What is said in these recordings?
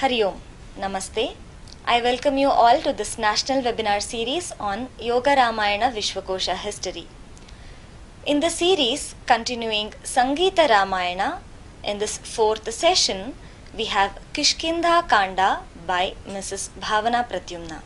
Hari Om. Namaste. I welcome you all to this national webinar series on Yoga Ramayana Vishwa Kosha history. In the series continuing Sangeeta Ramayana, in this fourth session, we have Kishkindha Kanda by Mrs. Bhavana Pratyumna.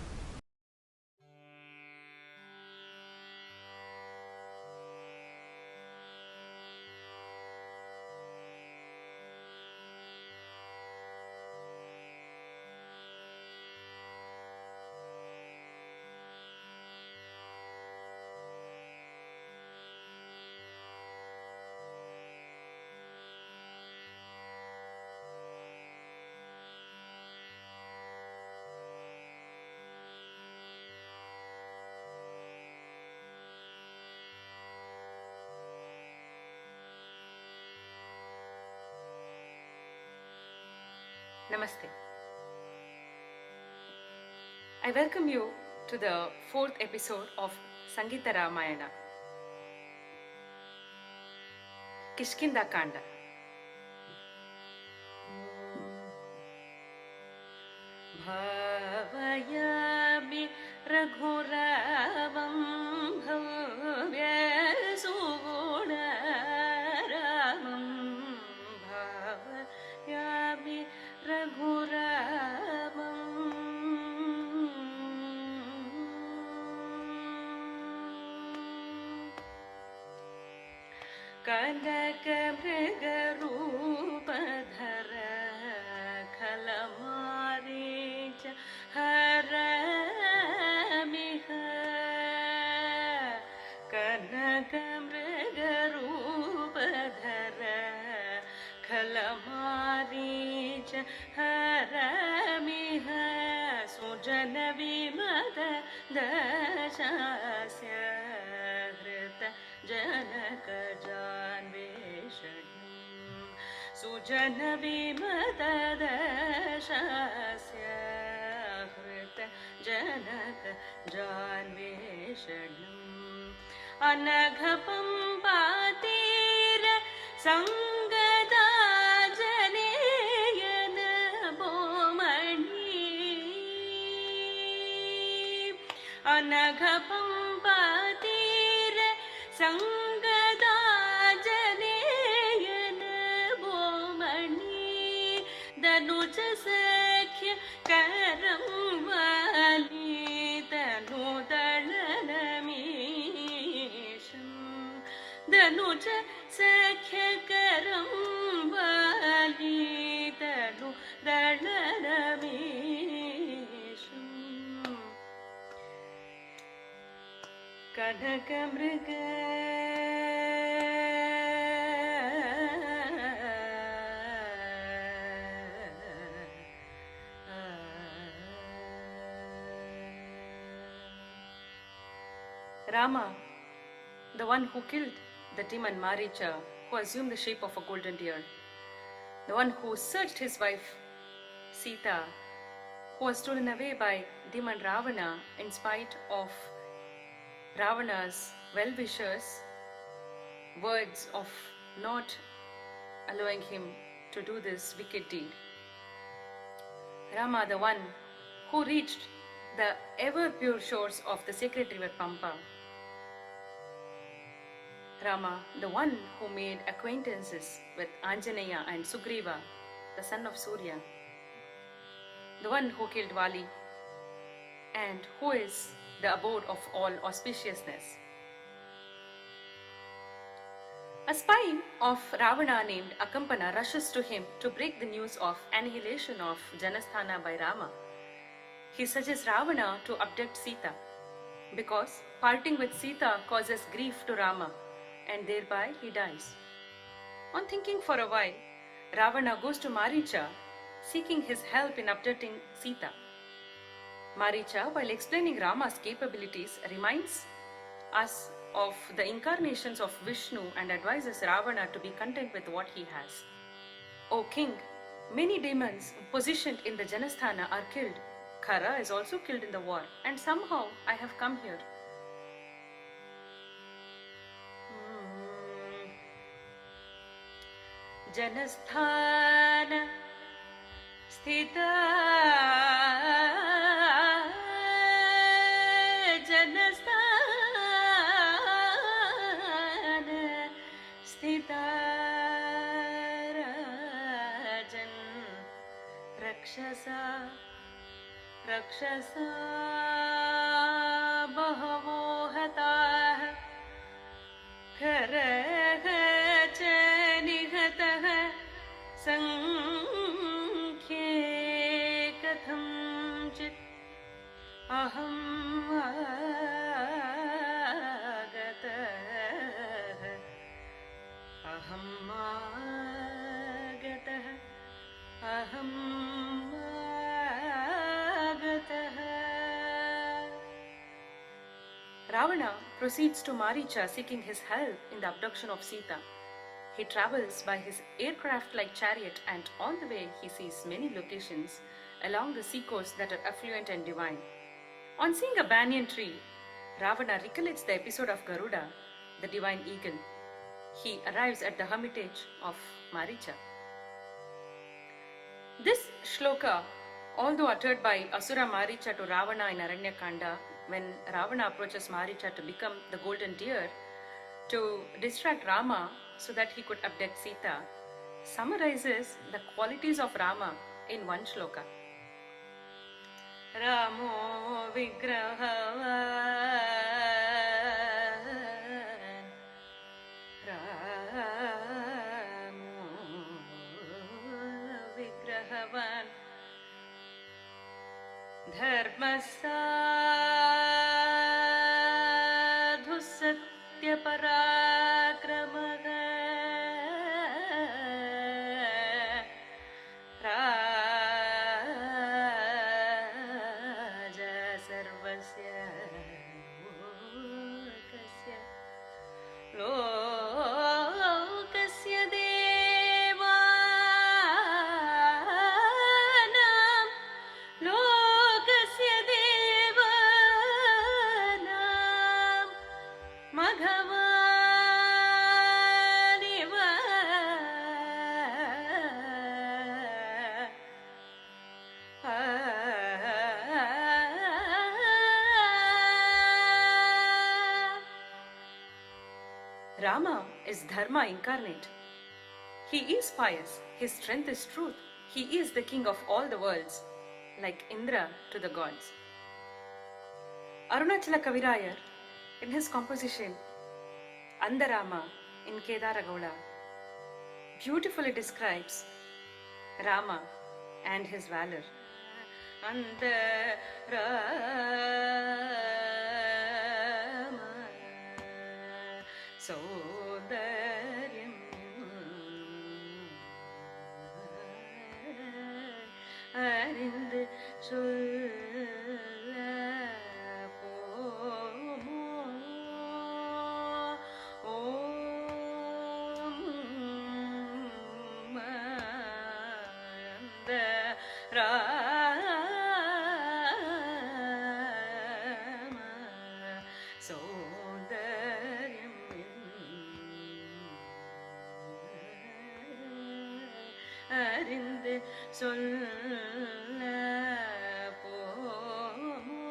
Namaste. I welcome you to the fourth episode of Sangeeta Ramayana, Kishkinda Kanda. Bhavayami Raghuravam Bhavyasugunaramam Bhavayami Raghuramam Kanaka-mriga-rupadhara Kalamarija haramiha Kanaka-mriga-rupadhara Kalamarija haramiha Sujana-vimata dashasya hrita Janaka Janveshanam Sujana Vimata Dashasya Hrita Janaka Janveshanam Anaghapam Patira Sangada Janeyana Bomani Anaghapam Patira Sangada Janeyana Bomani Danuja Sakhya Karam Vali Danudalanamisham Danuja Sakhya Karam Vali Danudalanamisham Kanaka-mriga Rama, the one who killed the demon Maricha, who assumed the shape of a golden deer, the one who searched his wife Sita, who was stolen away by demon Ravana in spite of Ravana's well-wishers' words of not allowing him to do this wicked deed. Rama, the one who reached the ever-pure shores of the sacred river Pampa. Rama, the one who made acquaintances with Anjaneya and Sugriva, the son of Surya. The one who killed Vali and who is the abode of all auspiciousness. A spy of Ravana named Akampana rushes to him to break the news of annihilation of Janasthana by Rama. He suggests Ravana to abduct Sita because parting with Sita causes grief to Rama and thereby he dies. On thinking for a while, Ravana goes to Maricha seeking his help in abducting Sita. Maricha, while explaining Rama's capabilities, reminds us of the incarnations of Vishnu and advises Ravana to be content with what he has. O king, many demons positioned in the Janasthana are killed. Khara is also killed in the war, and somehow I have come here. Janasthana स्थिता जनस्थान स्थिता राजन् रक्षसा रक्षसा बहवो हताः खरः च निहतः संख्ये कथंचित् अहम् आगतः अहम् आगतः अहम् आगतः. Ravana proceeds to Maricha seeking his help in the abduction of Sita. He travels by his aircraft-like chariot, and on the way he sees many locations along the seacoast that are affluent and divine. On seeing a banyan tree, Ravana recollects the episode of Garuda, the divine eagle. He arrives at the hermitage of Maricha. This shloka, although uttered by Asura Maricha to Ravana in Aranyakanda, when Ravana approaches Maricha to become the golden deer to distract Rama so that he could abduct Sita, summarizes the qualities of Rama in one shloka. Ramo Vigrahavan Ramo Vigrahavan Dharmasadhu Satya Parakramaha Raja Sarvasya Lokasya Devanam Lokasya Devanam Maghavaniva Rama is Dharma incarnate. He is pious, his strength is truth. He is the king of all the worlds, like Indra to the gods. Arunachala Kavirayar, in his composition Andarama in Kedaragaula, beautifully describes Rama and his valor. Andarama Sodaryam Arindu Solla Pomo Om Andarama Sodaryam Arindu Solla Pomo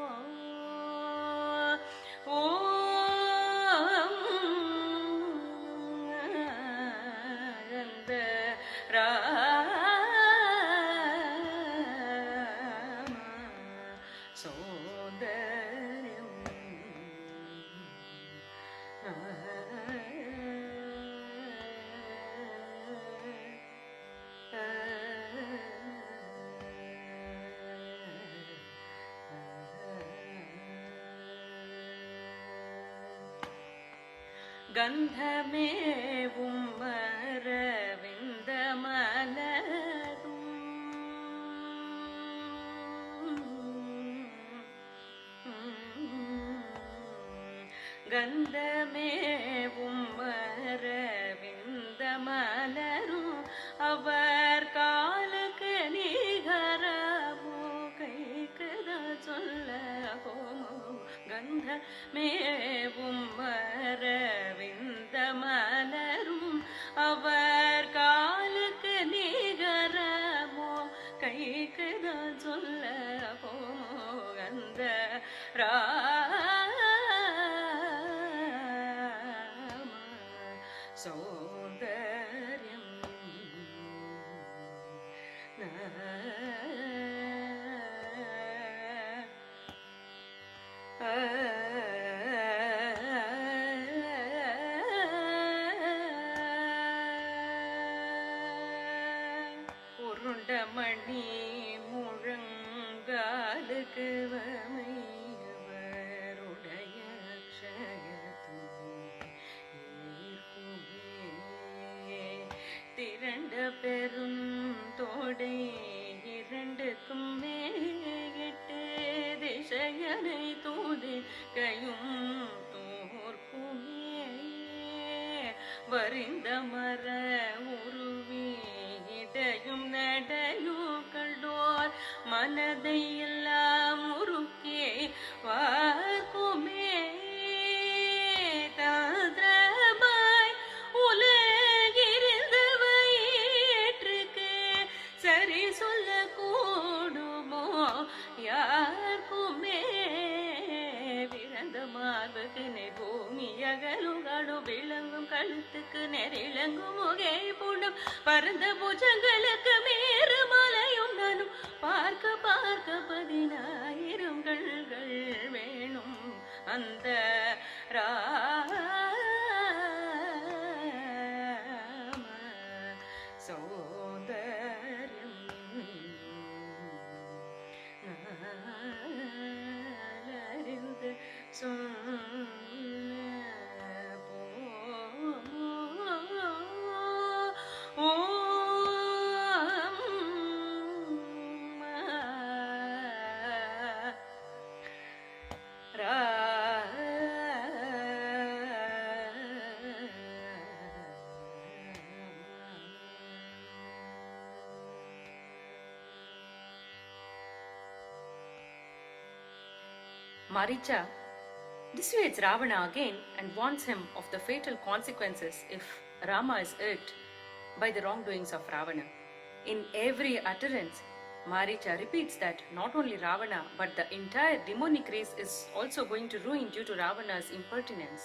Om Andarama Sodaryam கந்தமேவும் மரவிந்த மலரும் கந்தமேவும் மரவிந்த மலரும் அவர் காலுக்கு நிகரமோ கைக்குதா சொல்ல போமோ கந்தமேவும் மரவிந்த மலரும் அவர் காலுக்கு நிகரமோ கை பேரால் சொல்ல போகந்த ராம சௌந்தர்யம் உருண்டமணி முழங்காலுக்கு வமையவருடைய திரண்ட பெரும் தோடை இரண்டுக்கும் மேட்டு திசையனை தூது கையும் தோற்குமே வரிந்த மர உருவி இடையும் நடையும் கண்டோர் மனதை எல்லாம் உருக்கே வார்க்குமே தாந்திரமாய் உலகிருந்த வயிற்றுக்கு சரி சொல்ல கூடுமோ யாருக்குமே பிறந்த மார்புக்கு நெய் பூமி அகலுகாடு விளங்கும் கழுத்துக்கு நெறிளங்கும் முகை பூண்டும் பரந்த புஜங்களுக்கு மேறு மலையும் நானும் பார்க்க பார்க்க 10,000 கண்கள் வேணும் அந்த ராம சௌந்தர்யம் அறிந்து Maricha dissuades Ravana again and warns him of the fatal consequences if Rama is irked by the wrongdoings of Ravana. In every utterance, Maricha repeats that not only Ravana but the entire demonic race is also going to ruin due to Ravana's impertinence.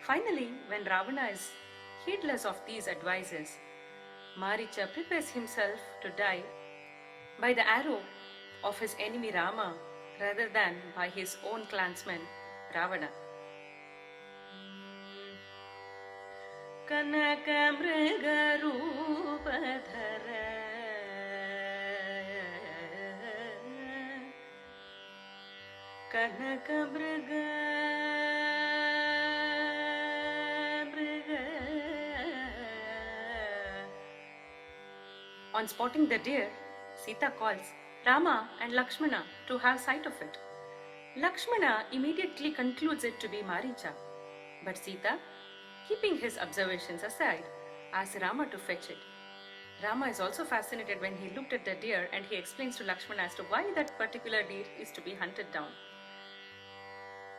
Finally, when Ravana is heedless of these advices, Maricha prepares himself to die by the arrow of his enemy Rama rather than by his own clansman Ravana. Kanaka mriga roopadhara Kanaka mriga On spotting the deer, Sita calls Rama and Lakshmana to have sight of it. Lakshmana immediately concludes it to be Maricha, but Sita, keeping his observations aside, asks Rama to fetch it. Rama is also fascinated when he looked at the deer and he explains to Lakshmana as to why that particular deer is to be hunted down.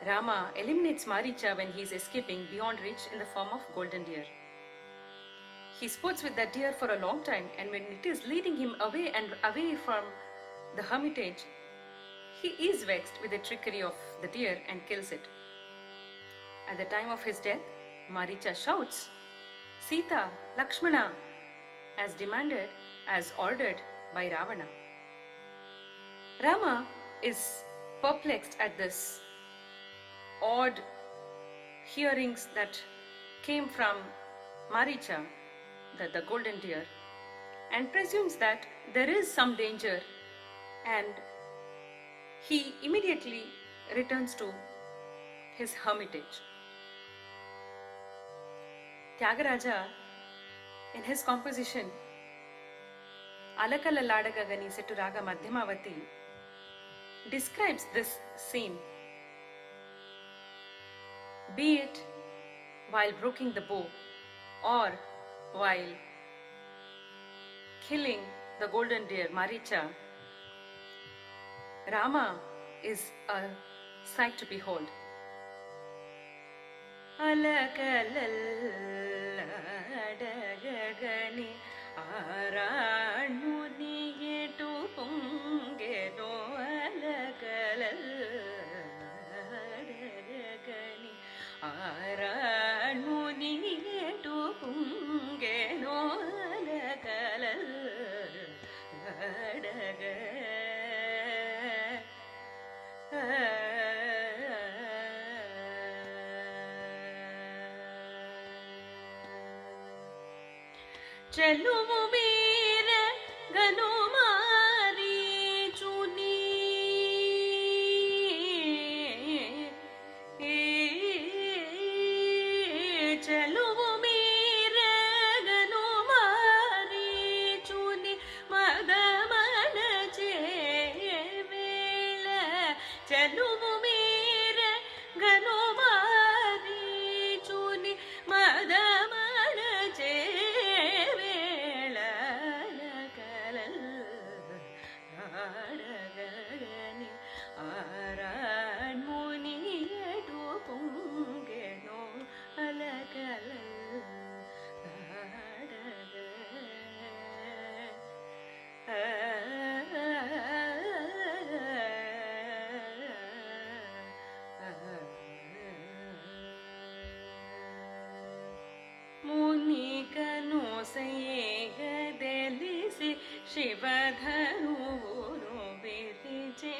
Rama eliminates Maricha when he is escaping beyond reach in the form of golden deer. He sports with that deer for a long time, and when it is leading him away and away from the hermitage, he is vexed with the trickery of the deer and kills it. At the time of his death, Maricha shouts, Sita, Lakshmana, as demanded, as ordered by Ravana. Rama is perplexed at this odd hearings that came from Maricha, the golden deer, and presumes that there is some danger, and he immediately returns to his hermitage. Tyagaraja, in his composition Alakala Ladagagani set to Raga Madhyamavati, describes this scene, be it while broking the bow or while killing the golden deer Maricha. Rama is a sight to behold. Alakalladagagani aranuni etu ಚೆಲುವು ವೀರ ಗನುಮಾರಿ ಚುನಿ ಚೆಲುವು ಮೀರ ಗನುಮಾರಿ ಚುನಿ ಮದ ಮನ ವೇಳ ಚೆಲುವು ಮೀರ ಗನುಮಾರಿ ಚುನಿ ಮದ ಮನ ವೇಳ ಕಲಲ್ ಆಡಗನಿ ಆರಾಣ್ ಮುನಿಯಡು ಪುಂಗೆನೋ ಅಲಕಲ ಆಡಗ ಮುನಿಕನು ಸೈಗದೆಲಿಸಿ ಶಿವಧನುವುದು ಬಿರಿಚೆ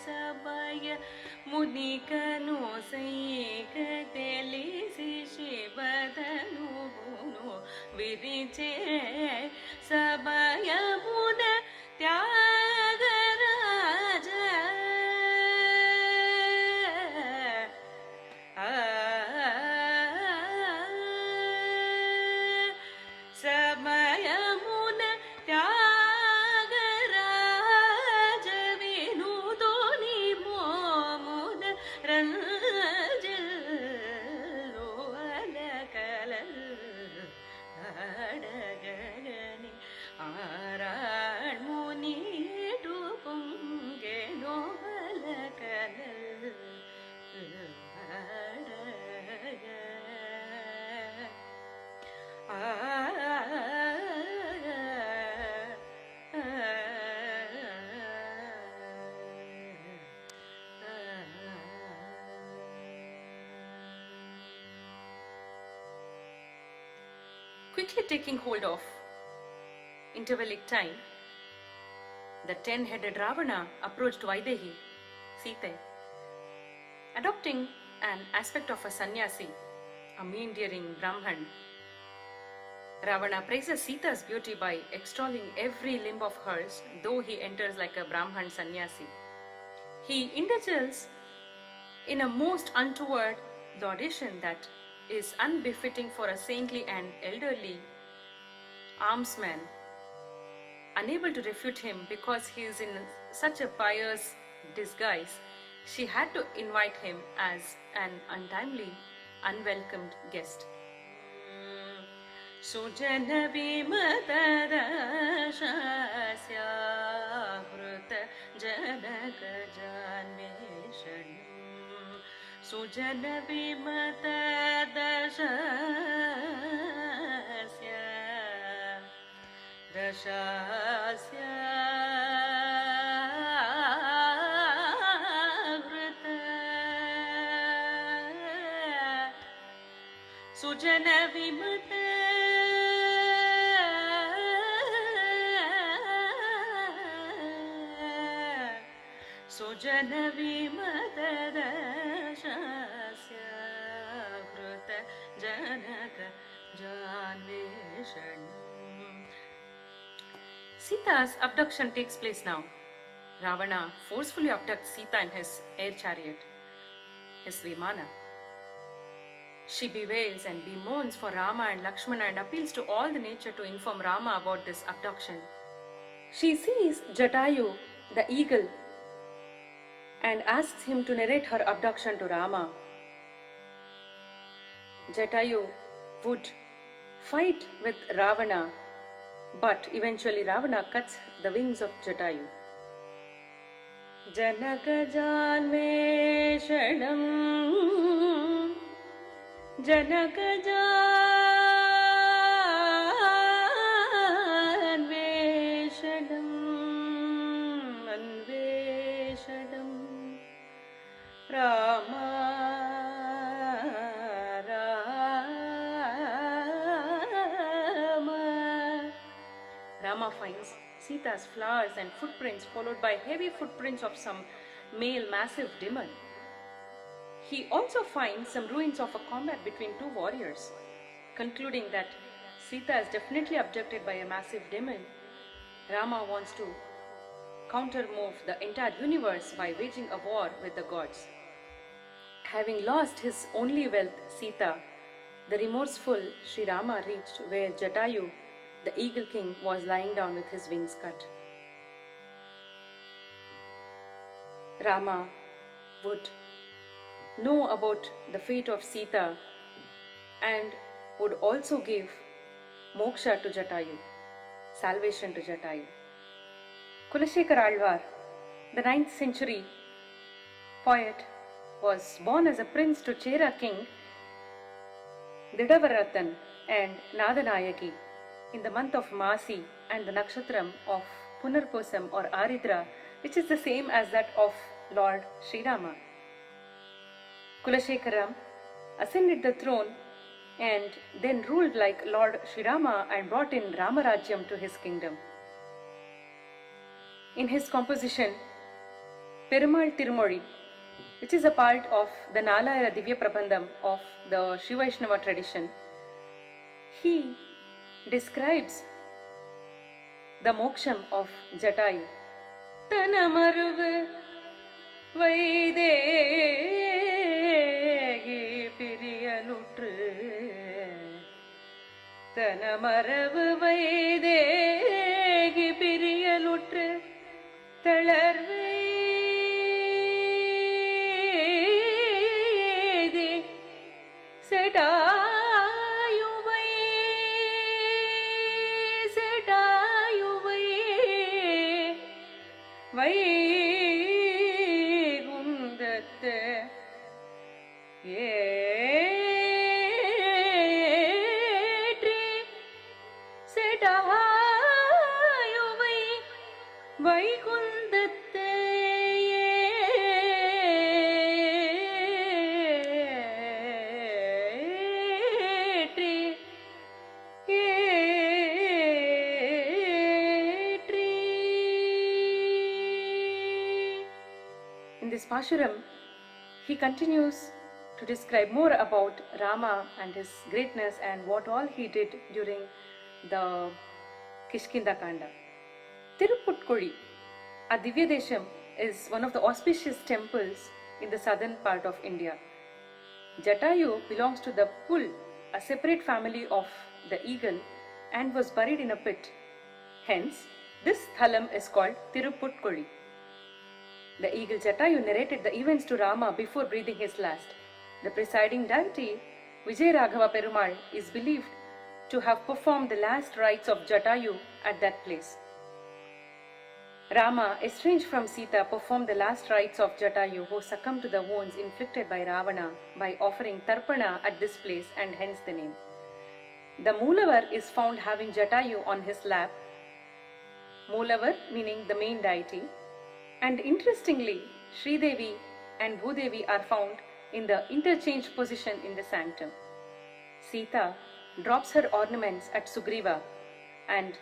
ಸಭಯ ಮುನಿಕನು ಸೈಗದೆಲಿಸಿ ಶಿವಧನುವುದು ಬಿರಿಚೆ ಸಭಯ ಮುನ Tyagaraja ಸಮಯಮುನ Tyagaraja ವಿನುದೋನಿ ಮೋಮುನ ರಂಜಲ್ಲೋ ಅಲಕಲಲ್ ಅಡಗನಿ ಆರಾಣ್ ಮುನಿಡು ಪುಂಗೆನೋ ಅಲಕಲಲ್ ಅಡಗ Quickly taking hold of intervallic time, the 10-headed Ravana approached Vaidehi, Sita, adopting an aspect of a sannyasi, a mean-dearing Brahman. Ravana praises Sita's beauty by extolling every limb of hers, though he enters like a Brahman sannyasi. He indulges in a most untoward laudation that is unbefitting for a saintly and elderly almsman. Unable to refute him because he is in such a pious disguise, she had to invite him as an untimely, unwelcomed guest. Sujana ವಿಮತರ ಶಾಸ್ಯಾವೃತ Janaka ಜಾನ್ವೇಷಣ Sujana ವಿಮತ ದಶಾಸ್ಯ ದಶಾಸ್ಯ ವೃತ Sujana ವಿಮತ Sujana ವಿಮತದ ಶಾಸ್ಯಾವೃತ Janaka ಜಾನ್ವೇಷಣ. Sita's abduction takes place now. Ravana forcefully abducts Sita in his air chariot, his Vimana. She bewails and bemoans for Rama and Lakshmana and appeals to all the nature to inform Rama about this abduction. She sees Jatayu, the eagle, and asks him to narrate her abduction to Rama. Jatayu would fight with Ravana, but eventually Ravana cuts the wings of Jatayu. Janaka janveshanam Janaka janveshanam Anveshanam Rama Rama finds Sita's flowers and footprints followed by heavy footprints of some male massive demon. He also finds some ruins of a combat between two warriors, concluding that Sita is definitely abducted by a massive demon, Rama wants to counter-move the entire universe by waging a war with the gods. Having lost his only wealth, Sita, the remorseful Sri Rama reached where Jatayu, the eagle king, was lying down with his wings cut. Rama would know about the fate of Sita and would also give moksha to Jatayu, salvation to Jatayu. Kulashekara Alvar, the 9th century poet, was born as a prince to Chera king Didavarathan and Nadanayaki in the month of Masi and the nakshatram of Punarposam or Aridra, which is the same as that of Lord Sri Rama. Kulashekaram ascended the throne and then ruled like Lord Sri Rama and brought in Ramarajyam to his kingdom. In his composition, Perumal Tirumozhi, which is a part of the Nalayara Divya Prabandham of the Sri Vaishnava tradition, he describes the moksham of Jatayu. Tanamaruvu Vaidegi Piriyalutru Tanamaravu Vaidegi Piriyalutru Talarvaide Setayuvai Vaikundatte Etri Setayuvai Vaikundatte In this Pashuram, he continues to describe more about Rama and his greatness and what all he did during the Kishkinda Kanda. Tiruputkuri, a Divyadesham, is one of the auspicious temples in the southern part of India. Jatayu belongs to the Pul, a separate family of the eagle, and was buried in a pit. Hence, this thalam is called Tiruputkuri. The eagle Jatayu narrated the events to Rama before breathing his last. The presiding deity, Vijay Raghava Perumal, is believed to have performed the last rites of Jatayu at that place. Rama, estranged from Sita, performed the last rites of Jatayu, who succumbed to the wounds inflicted by Ravana by offering Tarpana at this place, and hence the name. The Moolavar is found having Jatayu on his lap. Moolavar meaning the main deity. And interestingly, Sri Devi and Bhudevi are found in the interchanged position in the sanctum. Sita drops her ornaments at Sugriva and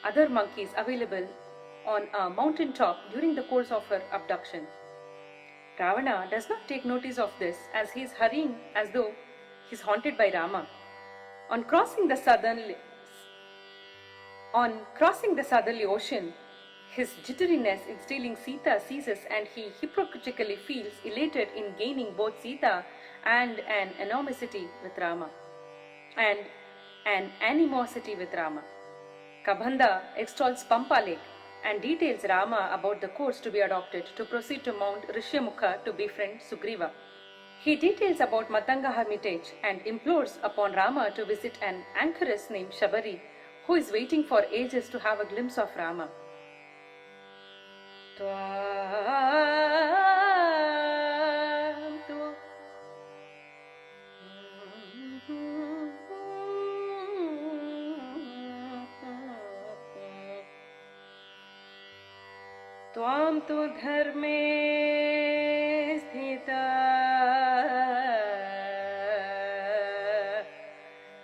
other monkeys available on a mountain top during the course of her abduction. Ravana does not take notice of this as he is hurrying as though he is haunted by Rama. On crossing the southerly ocean, his jitteriness in stealing Sita ceases and he hypocritically feels elated in gaining both Sita and an animosity with Rama. Kabanda extols Pampa Lake and details Rama about the course to be adopted to proceed to Mount Rishyamukha to befriend Sugriva. He details about Matanga hermitage and implores upon Rama to visit an anchoress named Shabari, who is waiting for ages to have a glimpse of Rama. Tvam tu dharme sthita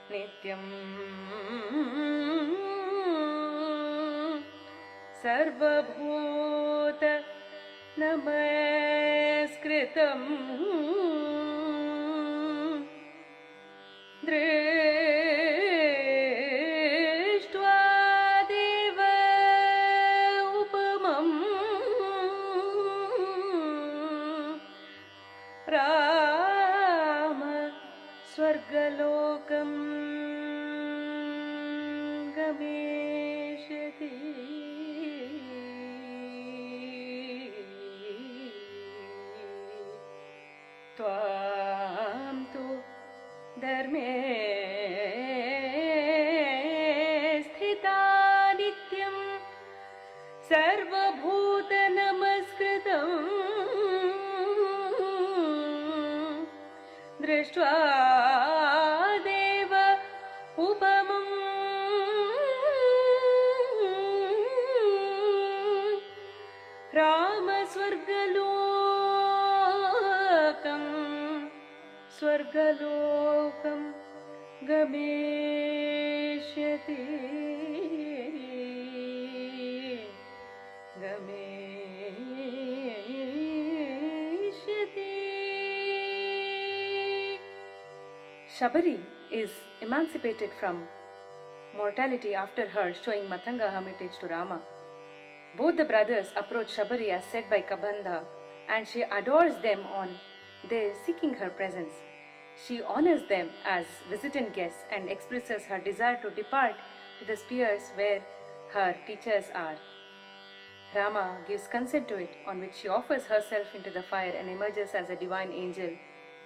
nityam sarvabhuta namaskritam dreshyate त्वां तु धर्मे स्थिता नित्यं सर्वभूतनमस्कृतं दृष्ट्वा देव उपमं स्वर्गलोकं गमेष्यति Shabari is emancipated from mortality after her showing Matanga hermitage to Rama. Both the brothers approach Shabari as said by Kabandha, and she adores them on their seeking her presence. She honors them as visitant guests and expresses her desire to depart to the spheres where her teachers are. Rama gives consent to it, on which she offers herself into the fire and emerges as a divine angel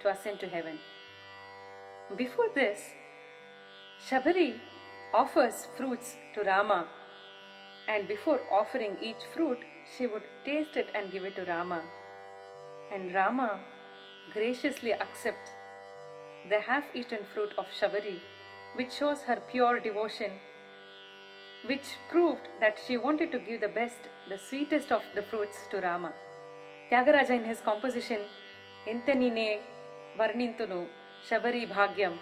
to ascend to heaven. Before this, Shabari offers fruits to Rama, and before offering each fruit, she would taste it and give it to Rama. And Rama graciously accepts the half-eaten fruit of Shabari, which shows her pure devotion, which proved that she wanted to give the best, the sweetest of the fruits to Rama. Tyagaraja in his composition, Entanine Varnintunu Shabari Bhagyam,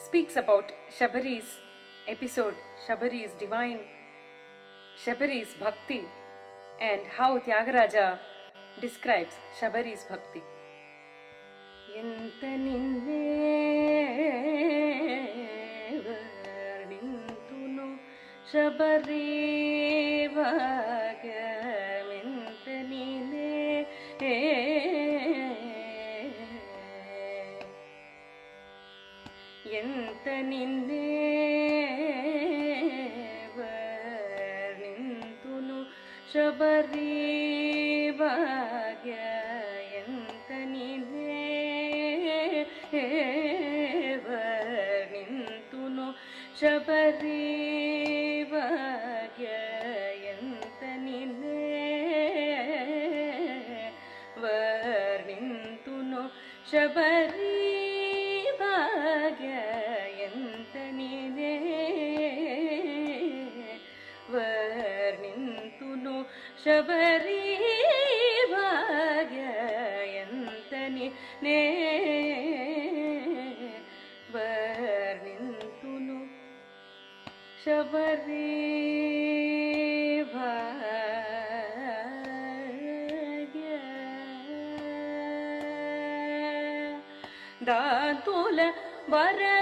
speaks about Shabari's episode, Shabari's divine, Shabari's bhakti, and how Tyagaraja describes Shabari's bhakti. Entanine Varnintunu Shabari Bhagyam, Entanine Entanine Varnintunu Shabari Bhagya, Entanine Varnintunu Shabari Bhagya, Entanine Varnintunu Shabari Bhagya, Entanine Varnintunu Shabari Bhagya, Entanine Varnintunu Shabari Bhagya. దాతుల వరకాంతలు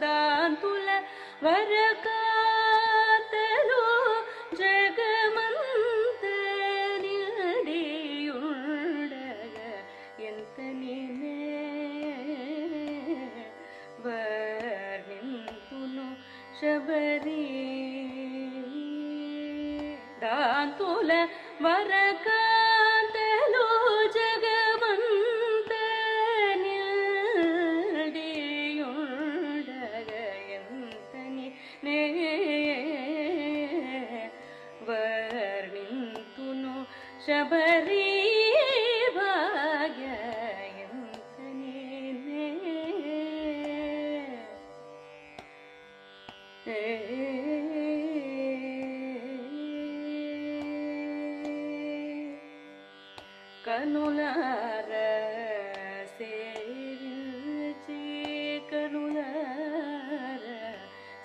దాతుల వరకాంతలు జగమంతరియుండగ ఎంతనినే Varnintunu Shabari. దాతుల వరకాంతలు జగమంతనియుండగ ఎంతనినే Varnintunu Shabari Bhagya, ఎంతనినే కనులార సేవించి కనులార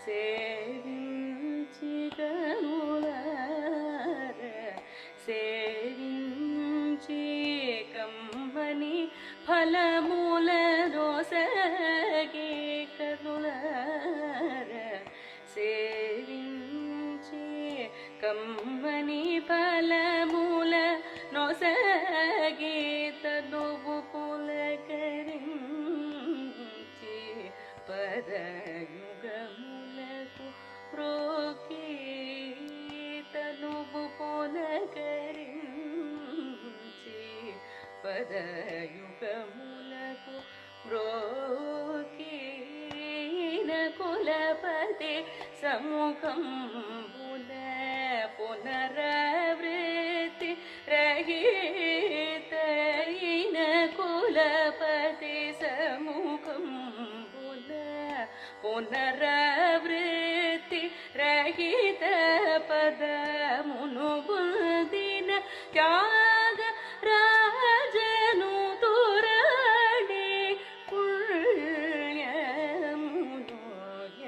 సేవించి కనులార సేవించి కమ్మని ఫలమూల రోసగే కనులార సేవించి కమ్మని ఫలమూల నొసగే తనువు పులకరి పదయుగములకు ప్రోకి తనువు పొనకరించి పదయుగములకు ప్రోకి కులపతి సముఖం పునరవృత్తి రహితైన కులపతి సముఖం పునరవృత్తి రహిత పదమును బుద్ధిన త్యాగ రాజను తురణి పుణ్యమును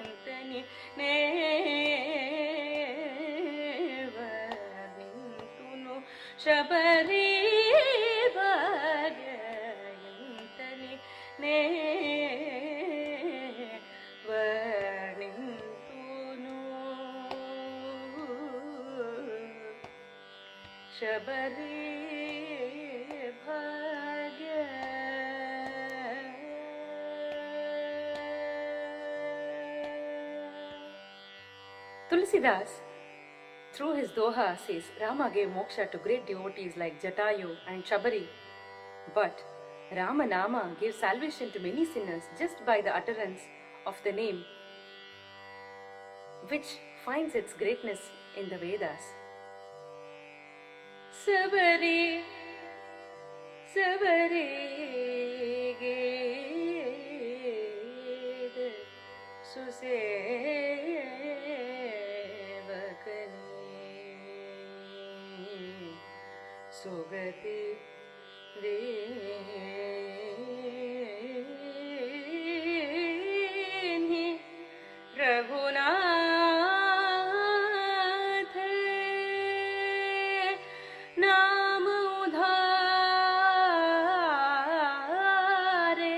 ఎంతని నేవర్ణింతును శబరి భాగ్యంతని వర్ణింతును శబరి భాగ్య. Tulsidas, through his doha, says Rama gave moksha to great devotees like Jatayu and Shabari, but Rama Nama gave salvation to many sinners just by the utterance of the name, which finds its greatness in the Vedas. Sabari, Sabari, Gede, Susevakani, Sugati, Reni, Raghunath, नाम उधारे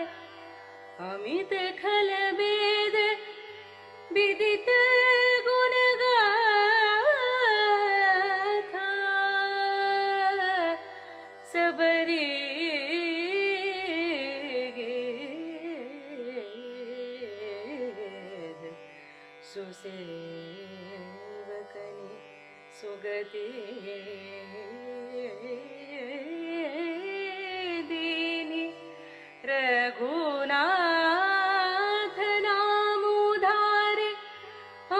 अमित खल वेद विदित गुण गाथा सबरी सुसेवकनि सुगति दीनि रघुनाथ नाम उधारे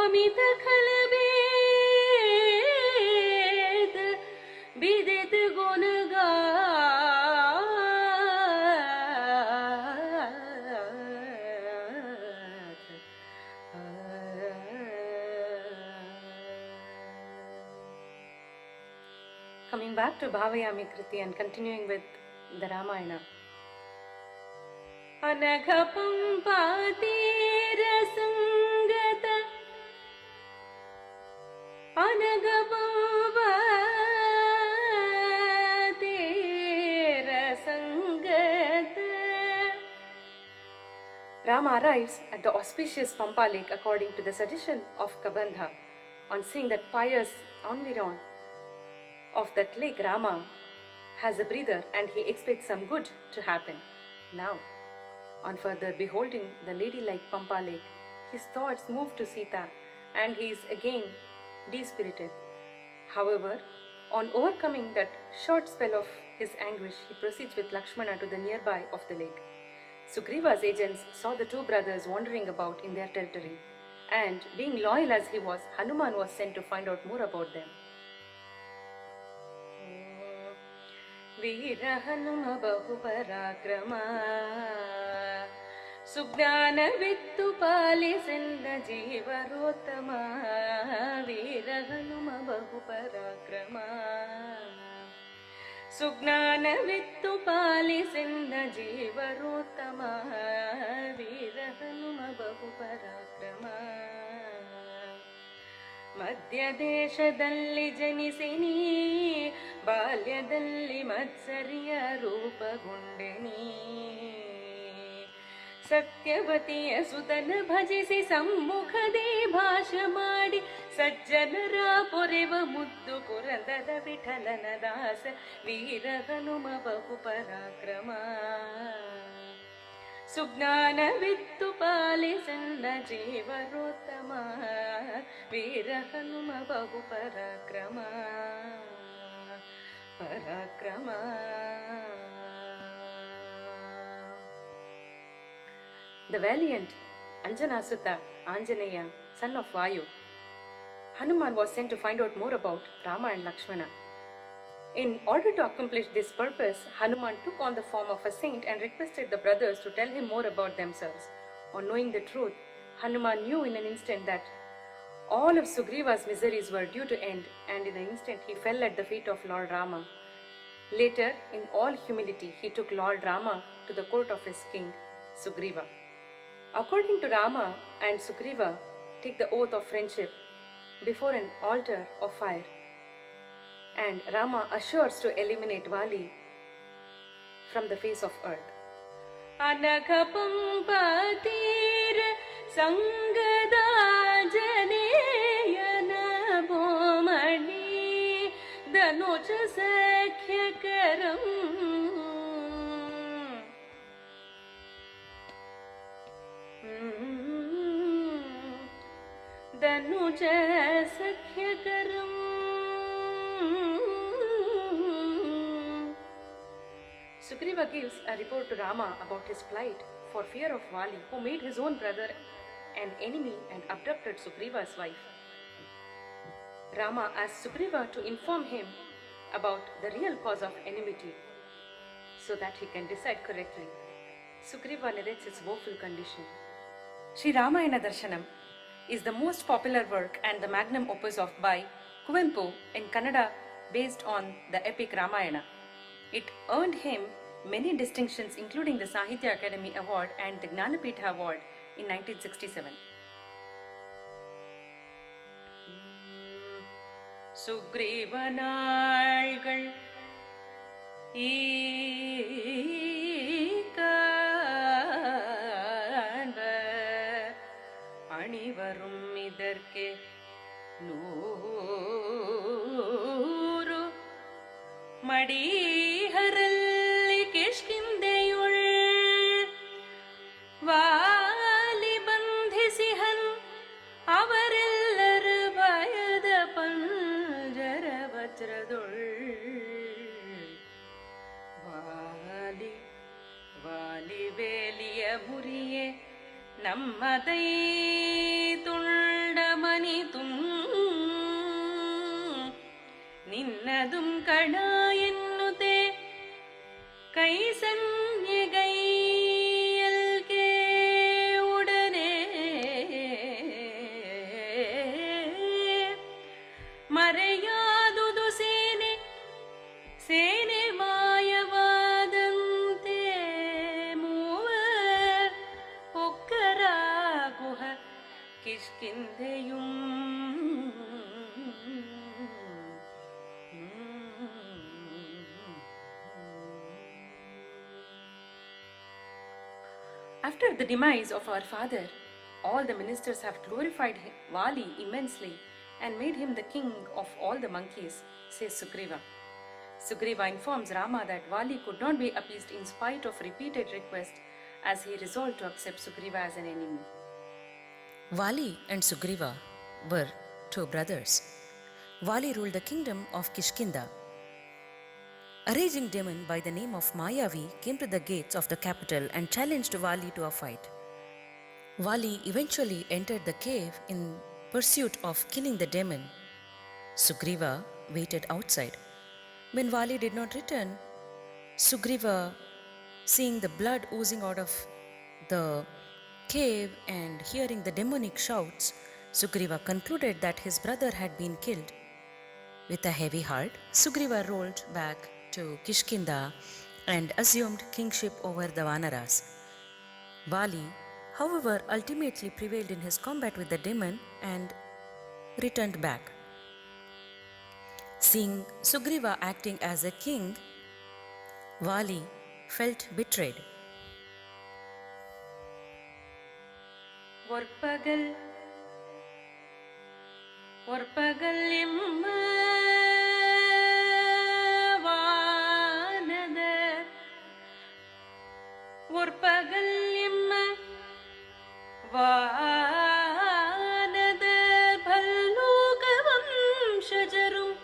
अमित खल वेद विदित गुण Coming back to Bhavayami Kriti and continuing with the Ramayana. Anaghapampatira sangata Anaghapampatira sangata. Rama arrives at the auspicious Pampa lake according to the suggestion of Kabandha. On seeing that pious environ of that lake, Rama has a breather and he expects some good to happen. Now, on further beholding the ladylike Pampa lake, his thoughts move to Sita and he is again dispirited. However, on overcoming that short spell of his anguish, he proceeds with Lakshmana to the nearby of the lake. Sugriva's agents saw the two brothers wandering about in their territory, and being loyal as he was, Hanuman was sent to find out more about them. वीर हनुम बहु पराक्रमा सुज्ञान वित्तु पालिसिंद जीवरोत्तमा वीर हनुम बहु पराक्रमा सुज्ञान वित्तु पालिसिंद जीवरोत्तमा वीर हनुम बहु पराक्रमा ಮಧ್ಯದೇಶದಲ್ಲಿ ಜನಿಸಿನಿ ಬಾಲ್ಯದಲ್ಲಿ ಮತ್ಸರ್ಯ ರೂಪಗೊಂಡೆನಿ ಸತ್ಯವತಿಯ ಸುತನ ಭಜಿಸಿ ಸಮ್ಮುಖದೇ ಭಾಷ ಮಾಡಿ ಸಜ್ಜನರ ಪೊರೆವ ಮುದ್ದು ಪುರಂದರ ವಿಠಲನ ದಾಸ ವೀರ ಹನುಮ ಬಹು ಪರಾಕ್ರಮ ಸುಜ್ಞಾನವಿತ್ತು ಪಾಲಿಸನ್ನ ಜೀವರೋತ್ತಮ ವೀರ ಹನುಮ ಬಹು ಪರಾಕ್ರಮ ಪರಾಕ್ರಮ. The valiant Anjanasuta Anjaneya, son of Vayu, Hanuman was sent to find out more about Rama and Lakshmana. In order to accomplish this purpose, Hanuman took on the form of a saint and requested the brothers to tell him more about themselves. On knowing the truth, Hanuman knew in an instant that all of Sugriva's miseries were due to end, and in an instant he fell at the feet of Lord Rama. Later, in all humility, he took Lord Rama to the court of his king, Sugriva. According to Rama and Sugriva, take the oath of friendship before an altar of fire, and Rama assures to eliminate Vali from the face of earth. Anakapampatir sangada janeyana bomani danuja sakhyakaram danuja sakhyakaram. Sugriva gives a report to Rama about his plight for fear of Vali, who made his own brother an enemy and abducted Sugriva's wife. Rama asks Sugriva to inform him about the real cause of enmity so that he can decide correctly. Sugriva narrates his woeful condition. Sri Ramayana Darshanam is the most popular work and the magnum opus by Kuvempu in Kannada based on the epic Ramayana. It earned him many distinctions including the Sahitya Academy Award and the Gnanapitha Award in 1967. சுக்ரீவனாள்கள் ஈகாண்பர் அணிவரும் இதற்கே நூறு மடிஹரல்லி கிஷ்கிந்தையுள் வாலி ಬಂಧಿಸಿಹನ್ ಅವರೆಲ್ಲರೂ ಭಯದ ಪಂಜರ ವಜ್ರದೊಳ್ ವಾಲಿ ವಾಲಿ ವೇಲಿಯ ಮುರಿಯೇ நம்மதை துண்டமணிதும் நின்னதும் கணா ಎನ್ನುತೆ ಕೈ ಸಂಜ್ಞೆಗೈಯಲ್ಗೆ ಉಡನೆ ಮರೆಯಾದುದು ಸೇನೆ ಸೇನೆ ಮಾಯವಾದಂತೆ mower ಒಕ್ಕರಾಗುಹ ಕಿಷ್ಕಿಂಧೆಯುಂ. After the demise of our father, all the ministers have glorified Vali immensely and made him the king of all the monkeys, says Sugriva. Sugriva informs Rama that Vali could not be appeased in spite of repeated requests, as he resolved to accept Sugriva as an enemy. Vali and Sugriva were two brothers. Vali ruled the kingdom of Kishkinda. A raging demon by the name of Mayavi came to the gates of the capital and challenged Vali to a fight. Vali eventually entered the cave in pursuit of killing the demon. Sugriva waited outside. When Vali did not return, Sugriva, seeing the blood oozing out of the cave and hearing the demonic shouts, Sugriva concluded that his brother had been killed. With a heavy heart, Sugriva rolled back to Kishkinda and assumed kingship over the Vanaras. Vali, however, ultimately prevailed in his combat with the demon and returned back. Seeing Sugriva acting as a king, Vali felt betrayed. ஒற்பகல் ஒற்பகல் எம்ம வானதர் ஒற்பகல் वानदर्भल्लूकवंशजरुम्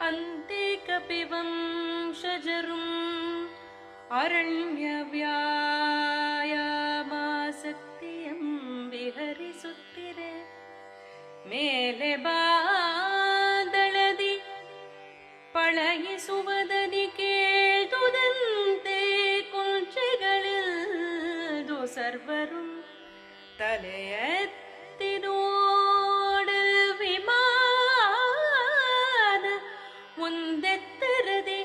अन्ते कपिवंशजरुम् ಅರಣ್ಯವ್ಯಾಯಾಮಾಸಕ್ತಿಯಂ ವಿಹರಿಸುತ್ತಿರೆ ಮೇಲೆ ಬಾದಳದಿ ಪಳಗಿಸುವುದನಿ ಕೇಳುವುದಂತೆ ಕೊಂಚೆಗಳಿಲ್ದು ಸರ್ವರು ತಲೆ ಎತ್ತಿ nodal ವಿಮಾನ ಮುಂದೆತ್ತರದೆ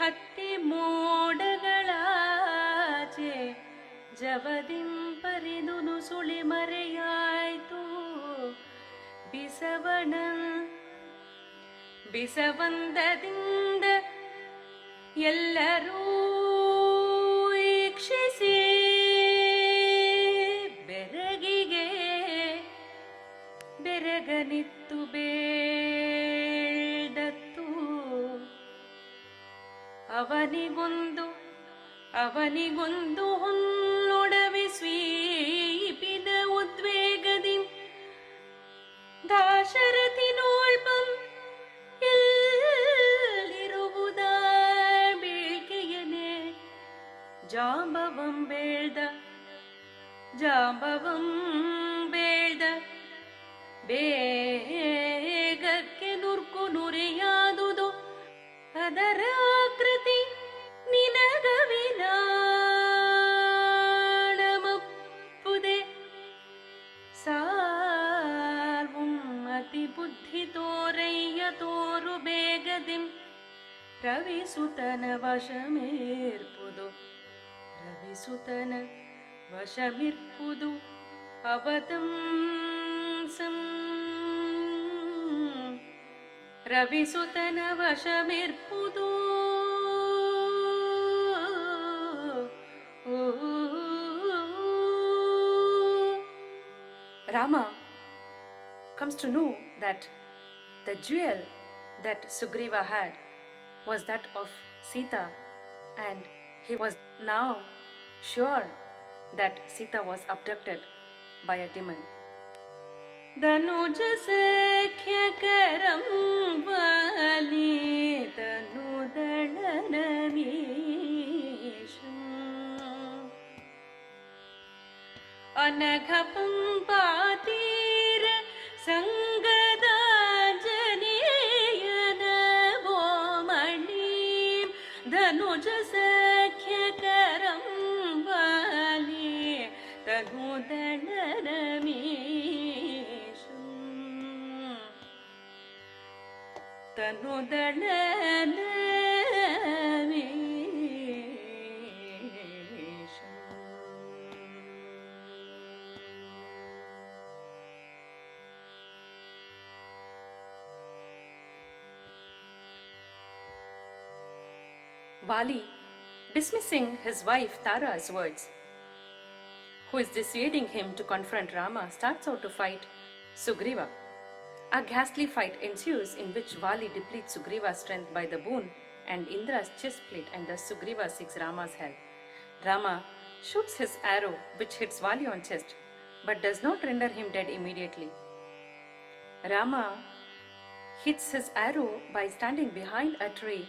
ಹತ್ತಿ ಮೋಡಗಳಾಚೆ ಜವದಿಂಪರಿದು ನುಸುಳಿ ಮರೆಯಾಯ್ತು ಬಿಸವಂದದಿಂದ ಎಲ್ಲರೂ ಈಕ್ಷಿಸಿ ಬೆರಗಿಗೆ ಬೆರಗನಿತ್ತು ಬೇಡತ್ತು ಅವನಿಗೊಂದು ಹೊನ್ನೊಡವೆ ಸ್ವೀಪಿನ ಉದ್ವೇಗದಿ ದಾಶರಥಿ ನೋಳ್ಪಂ ಎಲ್ಲಿರುವುದ ಬೇಳ್ಕೆಯನೆ ಜಾಂಬವಂ ಬೇಳ್ದ ಬೇಗಕ್ಕೆ ನುರ್ಕು ನುರಿಯಾದುದು ಅದರ ಆಕೃತಿ ನಿನಗವಿನಾಡಮಪ್ಪುದೆ ಸಾರ್ವಂ ಅತಿ ಬುದ್ಧಿ ತೋರಯ್ಯ ತೋರು ಬೇಗದಿಂ ರವಿಸುತನ ವಶಮಿರ್ಪುದು ಅವತಂಸಂ ರವಿಸುತನ ವಶಮಿರ್ಪುದು Rama comes to know that the jewel that Sugriva had was that of Sita, and he was now sure that Sita was abducted by a demon. Danuja sakhya vali danudanamisham anagapam patir sangada janeyana vomanim danuja sakhya vali danudanamisham Vali, dismissing his wife Tara's words, who is dissuading him to confront Rama, starts out to fight Sugriva. A ghastly fight ensues in which Vali depletes Sugriva's strength by the boon and Indra's chest plate, and thus Sugriva seeks Rama's help. Rama shoots his arrow, which hits Vali on chest, but does not render him dead immediately. Rama hits his arrow by standing behind a tree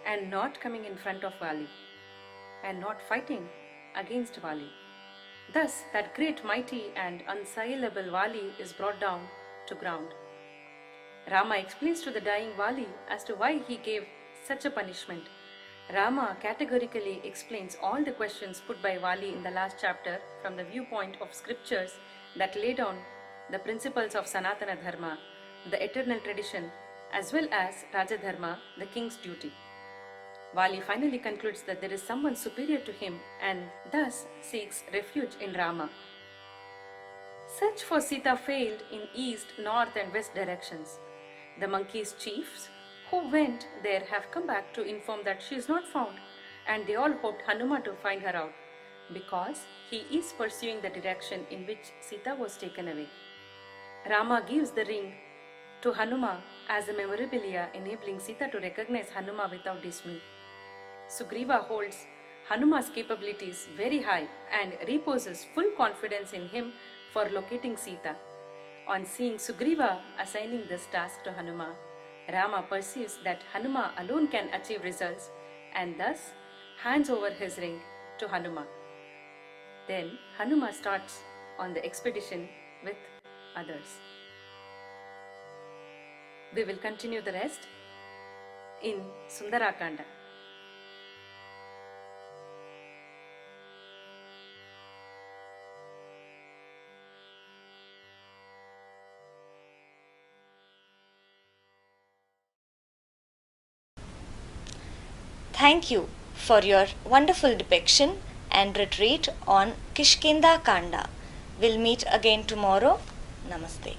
and not coming in front of Vali, and not fighting against Vali. Thus, that great, mighty and unassailable Vali is brought down to ground. Rama explains to the dying Vali as to why he gave such a punishment. Rama categorically explains all the questions put by Vali in the last chapter from the viewpoint of scriptures that lay down the principles of Sanatana Dharma, the eternal tradition, as well as Raja Dharma, the king's duty. Vali finally concludes that there is someone superior to him and thus seeks refuge in Rama. Search for Sita failed in east, north and west directions. The monkeys' chiefs who went there have come back to inform that she is not found, and they all hoped Hanuma to find her out because he is pursuing the direction in which Sita was taken away. Rama gives the ring to Hanuma as a memorabilia, enabling Sita to recognize Hanuma without dismay. Sugriva holds Hanuma's capabilities very high and reposes full confidence in him for locating Sita. On seeing Sugriva assigning this task to Hanuma, Rama perceives that Hanuma alone can achieve results and thus hands over his ring to Hanuma. Then Hanuma starts on the expedition with others. We will continue the rest in Sundarakanda. Thank you for your wonderful depiction and retreat on Kishkinda Kanda. We'll meet again tomorrow. Namaste.